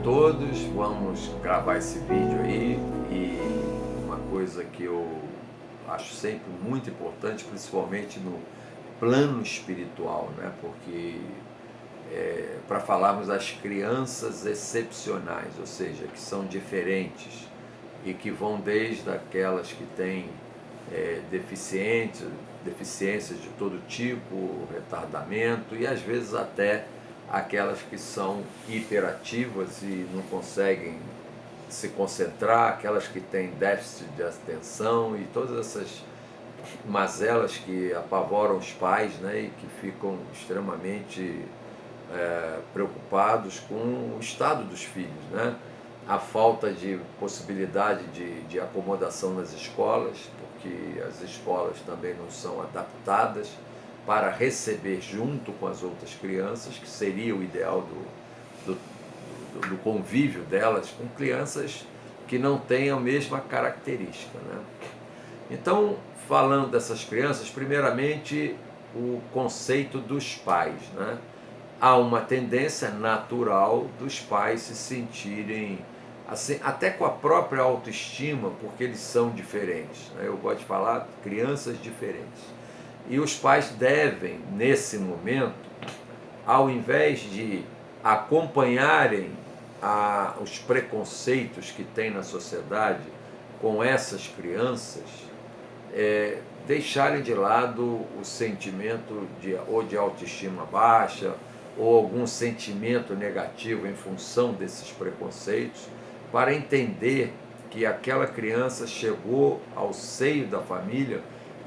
todos, vamos gravar esse vídeo aí e uma coisa que eu acho sempre muito importante, principalmente no plano espiritual, né? Porque para falarmos das crianças excepcionais, ou seja, que são diferentes e que vão desde aquelas que têm deficiências de todo tipo, retardamento e às vezes até aquelas que são hiperativas e não conseguem se concentrar, aquelas que têm déficit de atenção e todas essas mazelas que apavoram os pais, né, e que ficam extremamente preocupados com o estado dos filhos, né? A falta de possibilidade de acomodação nas escolas, porque as escolas também não são adaptadas para receber junto com as outras crianças, que seria o ideal do convívio delas com crianças que não têm a mesma característica, né? Então, falando dessas crianças, primeiramente o conceito dos pais, né? Há uma tendência natural dos pais se sentirem assim, até com a própria autoestima, porque eles são diferentes, né? Eu gosto de falar crianças diferentes. E os pais devem, nesse momento, ao invés de acompanharem os preconceitos que tem na sociedade com essas crianças, deixarem de lado o sentimento ou de autoestima baixa ou algum sentimento negativo em função desses preconceitos, para entender que aquela criança chegou ao seio da família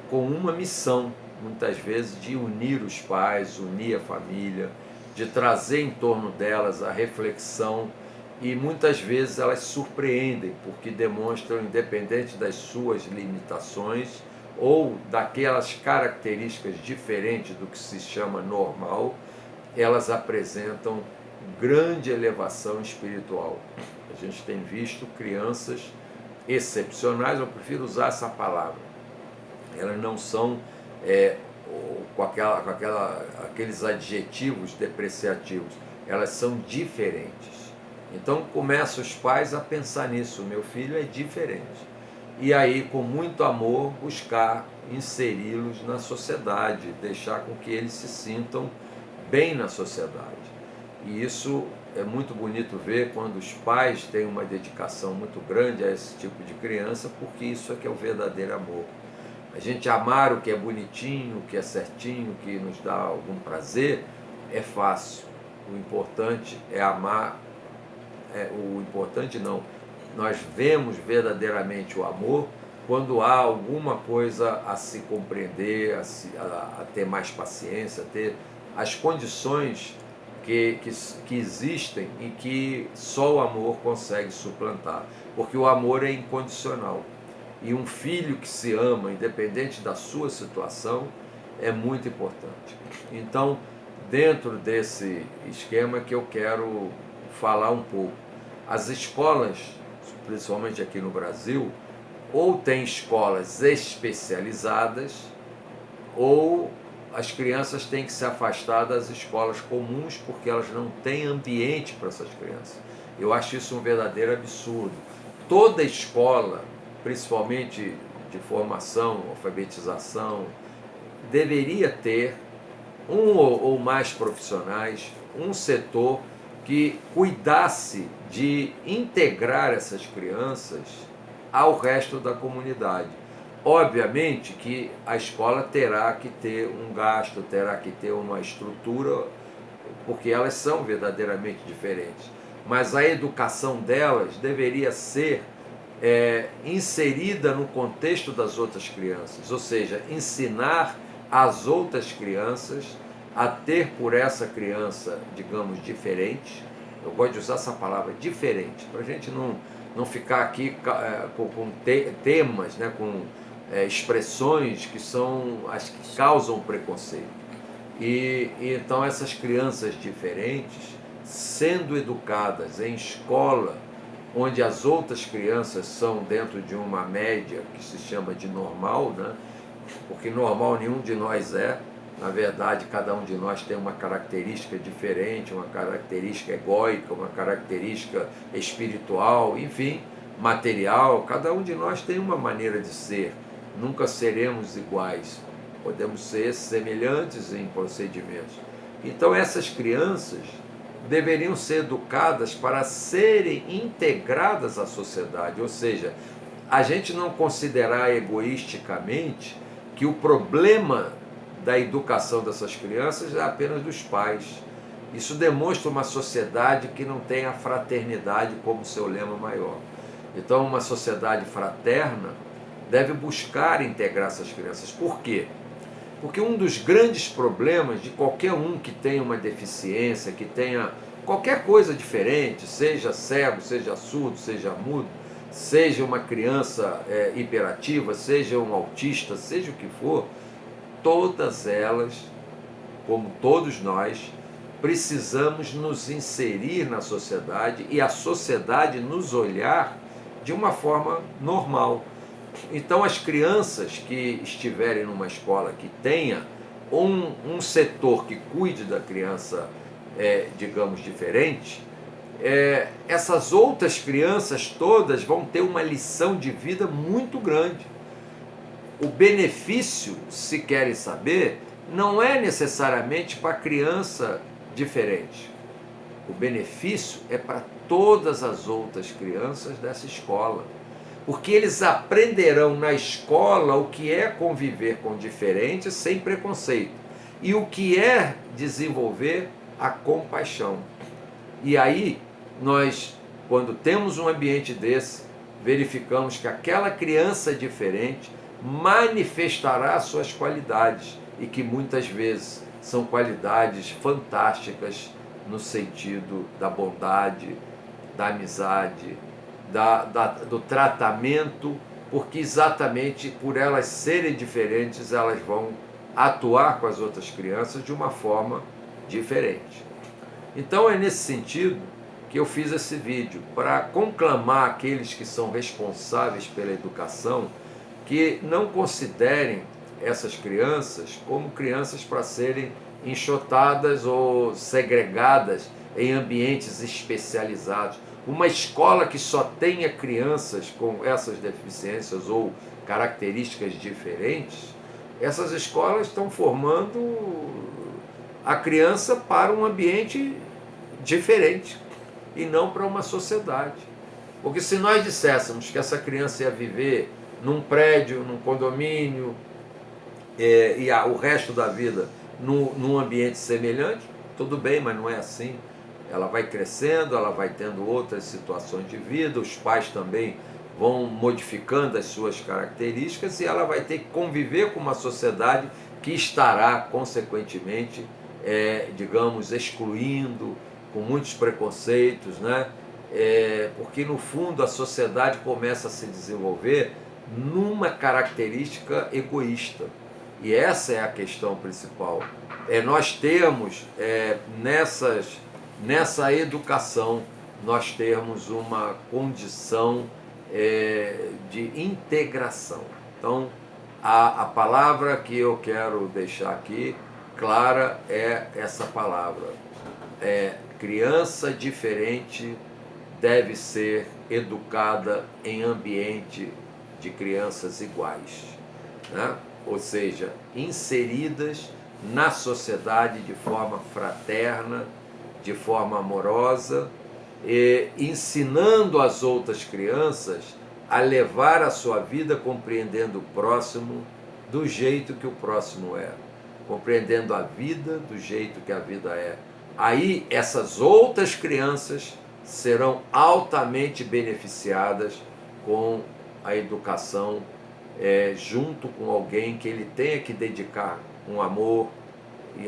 com uma missão, muitas vezes de unir os pais, unir a família, de trazer em torno delas a reflexão, e muitas vezes elas surpreendem, porque demonstram, independente das suas limitações ou daquelas características diferentes do que se chama normal, elas apresentam grande elevação espiritual. A gente tem visto crianças excepcionais, eu prefiro usar essa palavra. Elas não são com aqueles adjetivos depreciativos, elas são diferentes. Então começam os pais a pensar nisso, meu filho é diferente. E aí, com muito amor, buscar inseri-los na sociedade, deixar com que eles se sintam bem na sociedade. E isso é muito bonito ver quando os pais têm uma dedicação muito grande a esse tipo de criança, porque isso é que é o verdadeiro amor. A gente amar o que é bonitinho, o que é certinho, o que nos dá algum prazer, é fácil. O importante é amar, o importante não, nós vemos verdadeiramente o amor quando há alguma coisa a se compreender, a ter mais paciência, a ter as condições que existem e que só o amor consegue suplantar, porque o amor é incondicional. E um filho que se ama, independente da sua situação, é muito importante. Então, dentro desse esquema que eu quero falar um pouco, as escolas, principalmente aqui no Brasil, ou tem escolas especializadas, ou as crianças têm que se afastar das escolas comuns porque elas não têm ambiente para essas crianças. Eu acho isso um verdadeiro absurdo. Toda escola, principalmente de formação, alfabetização, deveria ter um ou mais profissionais, um setor que cuidasse de integrar essas crianças ao resto da comunidade. Obviamente que a escola terá que ter um gasto, terá que ter uma estrutura, porque elas são verdadeiramente diferentes. Mas a educação delas deveria ser inserida no contexto das outras crianças, ou seja, ensinar as outras crianças a ter por essa criança, digamos, diferente. Eu gosto de usar essa palavra, diferente, para a gente não ficar aqui com temas, né, com expressões que são as que causam preconceito. E então essas crianças diferentes, sendo educadas em escola, onde as outras crianças são dentro de uma média que se chama de normal, né? Porque normal nenhum de nós é. Na verdade, cada um de nós tem uma característica diferente, uma característica egóica, uma característica espiritual, enfim, material. Cada um de nós tem uma maneira de ser. Nunca seremos iguais. Podemos ser semelhantes em procedimentos. Então, essas crianças deveriam ser educadas para serem integradas à sociedade, ou seja, a gente não considerar egoisticamente que o problema da educação dessas crianças é apenas dos pais. Isso demonstra uma sociedade que não tem a fraternidade como seu lema maior. Então, uma sociedade fraterna deve buscar integrar essas crianças. Por quê? Porque um dos grandes problemas de qualquer um que tenha uma deficiência, que tenha qualquer coisa diferente, seja cego, seja surdo, seja mudo, seja uma criança hiperativa, seja um autista, seja o que for, todas elas, como todos nós, precisamos nos inserir na sociedade e a sociedade nos olhar de uma forma normal. Então, as crianças que estiverem numa escola que tenha um setor que cuide da criança, digamos, diferente, essas outras crianças todas vão ter uma lição de vida muito grande. O benefício, se querem saber, não é necessariamente para a criança diferente. O benefício é para todas as outras crianças dessa escola. Porque eles aprenderão na escola o que é conviver com diferentes sem preconceito e o que é desenvolver a compaixão. E aí, nós, quando temos um ambiente desse, verificamos que aquela criança diferente manifestará suas qualidades e que muitas vezes são qualidades fantásticas no sentido da bondade, da amizade, do tratamento, porque exatamente por elas serem diferentes, elas vão atuar com as outras crianças de uma forma diferente. Então é nesse sentido que eu fiz esse vídeo, para conclamar aqueles que são responsáveis pela educação que não considerem essas crianças como crianças para serem enxotadas ou segregadas em ambientes especializados. Uma escola que só tenha crianças com essas deficiências ou características diferentes, essas escolas estão formando a criança para um ambiente diferente e não para uma sociedade. Porque se nós disséssemos que essa criança ia viver num prédio, num condomínio, o resto da vida num ambiente semelhante, tudo bem, mas não é assim. Ela vai crescendo, ela vai tendo outras situações de vida, os pais também vão modificando as suas características e ela vai ter que conviver com uma sociedade que estará, consequentemente, digamos, excluindo, com muitos preconceitos, né? Porque, no fundo, a sociedade começa a se desenvolver numa característica egoísta. E essa é a questão principal. Nós temos, nessa educação, nós temos uma condição de integração. Então, a palavra que eu quero deixar aqui clara é essa palavra. Criança diferente deve ser educada em ambiente de crianças iguais, né? Ou seja, inseridas na sociedade de forma fraterna, de forma amorosa, e ensinando as outras crianças a levar a sua vida compreendendo o próximo do jeito que o próximo é, compreendendo a vida do jeito que a vida é. Aí essas outras crianças serão altamente beneficiadas com a educação, junto com alguém que ele tenha que dedicar um amor,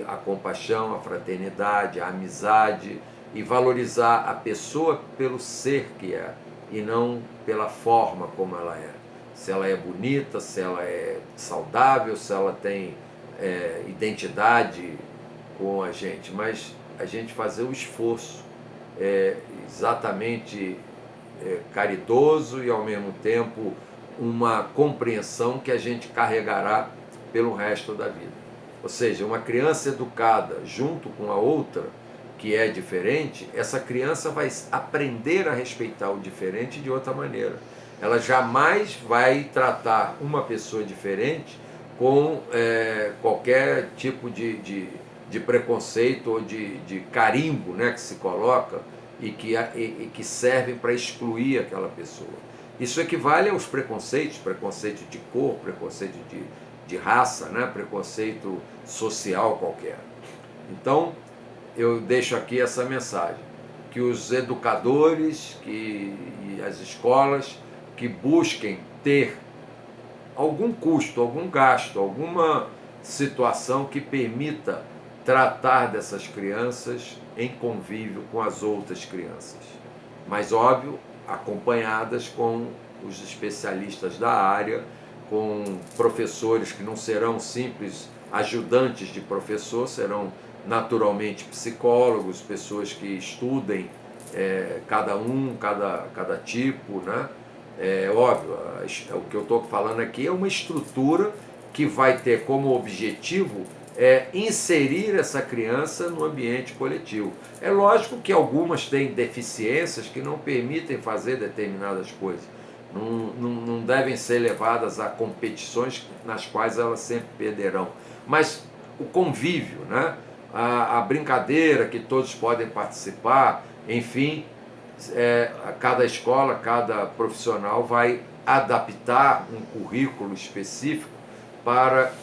a compaixão, a fraternidade, a amizade e valorizar a pessoa pelo ser que é e não pela forma como ela é. Se ela é bonita, se ela é saudável, se ela tem identidade com a gente, mas a gente fazer o esforço exatamente caridoso e ao mesmo tempo uma compreensão que a gente carregará pelo resto da vida. Ou seja, uma criança educada junto com a outra, que é diferente, essa criança vai aprender a respeitar o diferente de outra maneira. Ela jamais vai tratar uma pessoa diferente com qualquer tipo de preconceito ou de carimbo, né, que se coloca e que servem para excluir aquela pessoa. Isso equivale aos preconceitos, preconceito de cor, preconceito de raça, né, preconceito social qualquer. Então, eu deixo aqui essa mensagem, que os educadores e as escolas que busquem ter algum custo, algum gasto, alguma situação que permita tratar dessas crianças em convívio com as outras crianças. Mas, óbvio, acompanhadas com os especialistas da área, com professores que não serão simples ajudantes de professor, serão naturalmente psicólogos, pessoas que estudem cada tipo, né? Óbvio, o que eu estou falando aqui é uma estrutura que vai ter como objetivo inserir essa criança no ambiente coletivo. É lógico que algumas têm deficiências que não permitem fazer determinadas coisas. Não devem ser levadas a competições nas quais elas sempre perderão. Mas o convívio, né? A brincadeira que todos podem participar, enfim, cada escola, cada profissional vai adaptar um currículo específico para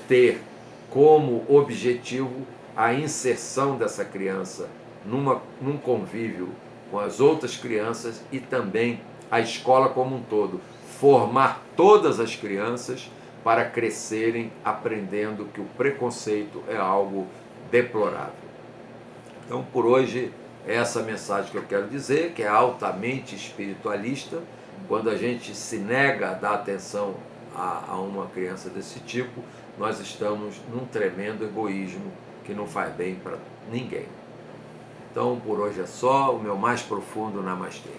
ter como objetivo a inserção dessa criança num convívio com as outras crianças e também a escola como um todo, formar todas as crianças para crescerem aprendendo que o preconceito é algo deplorável. Então, por hoje, é essa mensagem que eu quero dizer, que é altamente espiritualista. Quando a gente se nega a dar atenção a uma criança desse tipo, nós estamos num tremendo egoísmo que não faz bem para ninguém. Então, por hoje é só, o meu mais profundo namastê.